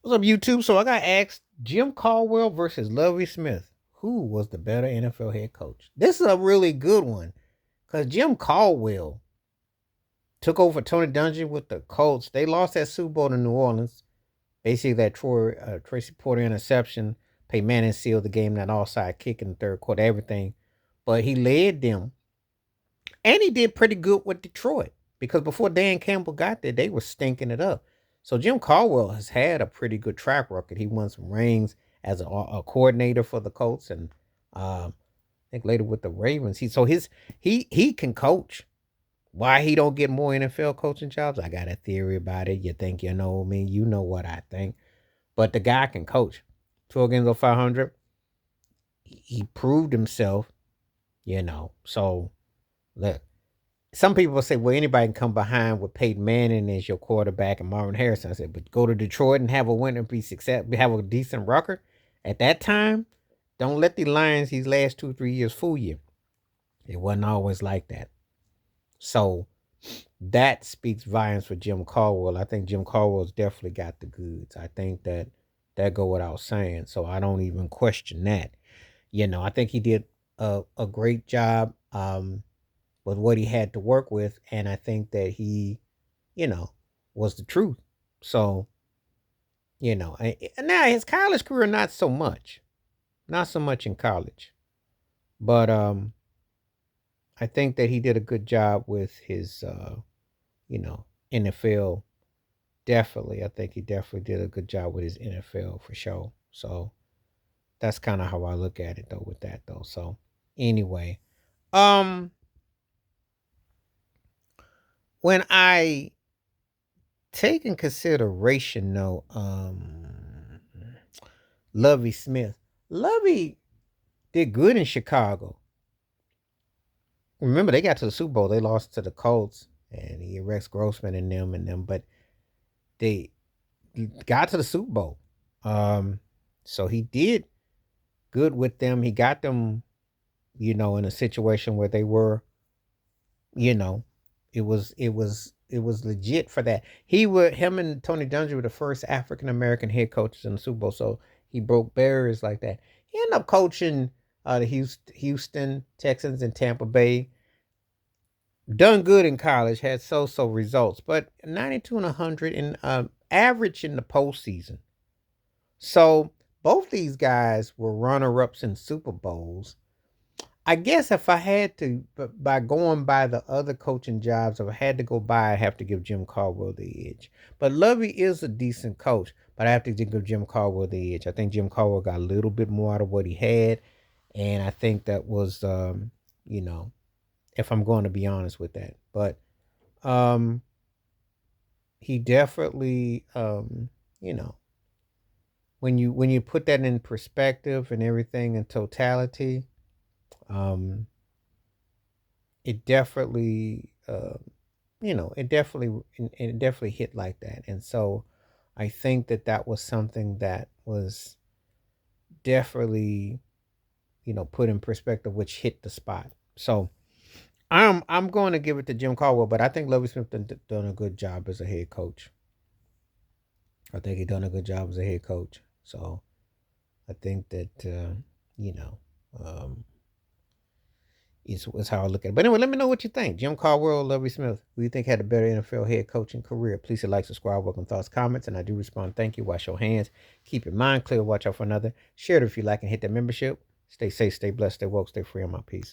What's up, YouTube? So I got asked Jim Caldwell versus Lovie Smith. Who was the better NFL head coach? This is a really good one because Jim Caldwell took over Tony Dungy with the Colts. They lost that Super Bowl to New Orleans. Basically, that Tracy Porter interception. Peyton Manning sealed the game, that offside kick in the third quarter, everything. But he led them, and he did pretty good with Detroit because before Dan Campbell got there, they were stinking it up. So Jim Caldwell has had a pretty good track record. He won some rings as a coordinator for the Colts, and I think later with the Ravens. He can coach. Why he don't get more NFL coaching jobs? I got a theory about it. You think you know me? You know what I think. But the guy can coach. 12 games over 500. He proved himself. So look, some people say, well, anybody can come behind with Peyton Manning as your quarterback and Marvin Harrison. I said, but go to Detroit and have a win and be successful, have a decent record. At that time, don't let the Lions these last 2, 3 years fool you. It wasn't always like that. So that speaks volumes for Jim Caldwell. I think Jim Caldwell's definitely got the goods. I think that go without saying. So I don't even question that. I think he did a great job. With what he had to work with, and I think that he, you know, was the truth. So, now his college career not so much in college, but I think that he did a good job with his, NFL. Definitely, I think he definitely did a good job with his NFL for sure. So that's kind of how I look at it though. With that though, so anyway, um, when I take in consideration though, Lovey Smith. Lovey did good in Chicago. Remember, they got to the Super Bowl. They lost to the Colts, and he had Rex Grossman and them, but they got to the Super Bowl. So he did good with them. He got them, in a situation where they were, you know, it was legit for that. Him and Tony Dungy were the first African American head coaches in the Super Bowl, so he broke barriers like that. He ended up coaching the Houston Texans and Tampa Bay. Done good in college, had so results, but 92 and 100 and average in the postseason. So both these guys were runner ups in Super Bowls. I guess if I had to, by going by the other coaching jobs, if I had to go by, I have to give Jim Caldwell the edge. But Lovey is a decent coach, but I have to give Jim Caldwell the edge. I think Jim Caldwell got a little bit more out of what he had, and I think that was, you know, if I'm going to be honest with that. But um, he definitely, when you put that in perspective and everything in totality, um, it definitely it definitely hit like that. And so I think that was something that was definitely put in perspective, which hit the spot. So I'm going to give it to Jim Caldwell, but I think Lovie Smith done a good job as a head coach. I think he done a good job as a head coach. So I think that you know um, is how I look at it. But anyway, let me know what you think. Jim Caldwell or Lovie Smith, who you think had a better NFL head coaching career? Please hit like, subscribe, welcome thoughts, comments, and I do respond. Thank you. Wash your hands. Keep your mind clear. Watch out for another. Share it if you like and hit that membership. Stay safe, stay blessed, stay woke, stay free. On my peace.